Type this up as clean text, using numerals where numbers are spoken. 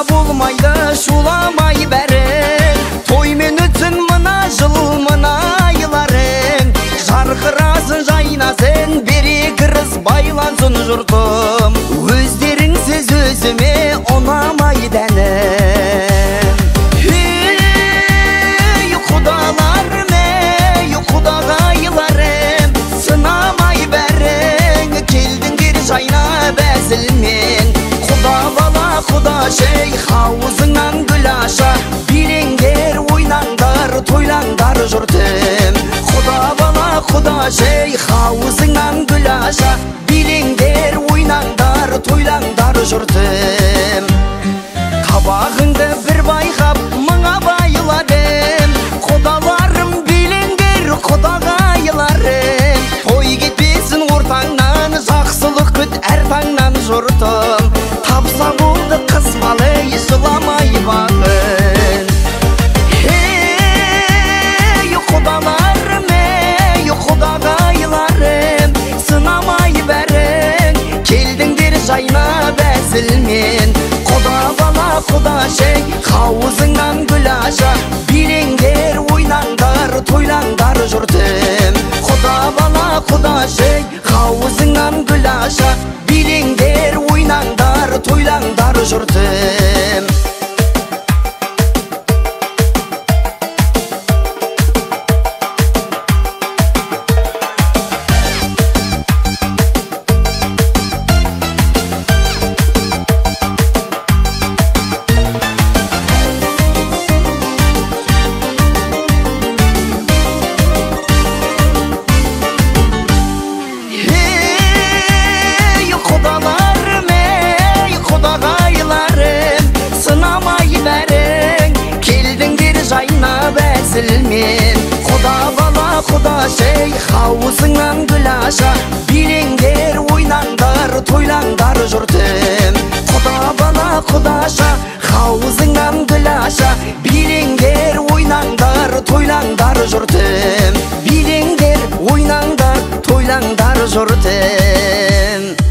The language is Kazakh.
Бала болмайды шуламай бәрің, тоймен өтсін мына жыл мына айларың. Жарқырасын жайнасын бере кіріс байлансын жұртым, өздеріңсіз өзіме ұнамай дәнім. Ей құдаларым, ей құдағайларым, сынамай бәрің, келдіңдер жайна бәзілмен. Құда бала құда шей хауызыңнан гүл аша, билеңдер ойнаңдар тойлаңдар жұртым. Құда бала құда шей хауызыңнан гүл аша, билеңдер ойнаңдар тойлаңдар жұртым. Қабағыңды бір байқап мыңа байладым, құдаларым билеңдер құдағайларым. Той кетпесін ортаңнан, жақсылық күт әр таңнан жұртым. Тапса болды қыз балы жыламай бағын. Ей құдаларым, ей құдағайларым, сынамай бәрің, келдіңдер жайна бәзілмен. Құда бала құда шей хауызыңнан гүл аша, билеңдер ойнаңдар тойлаңдар жұртым. Құда бала құда шей хауызыңнан гүл аша, билеңдер ойнаңдар тойлаңдар жұртым. Құда бала құда шей хауызыңнан гүл аша, билеңдер ойнаңдар тойлаңдар жұртым. Құда бала құда ша хауызыңнан гүл аша, билеңдер ойнаңдар тойлаңдар жұртым. Билеңдер ойнаңдар тойлаңдар жұртым.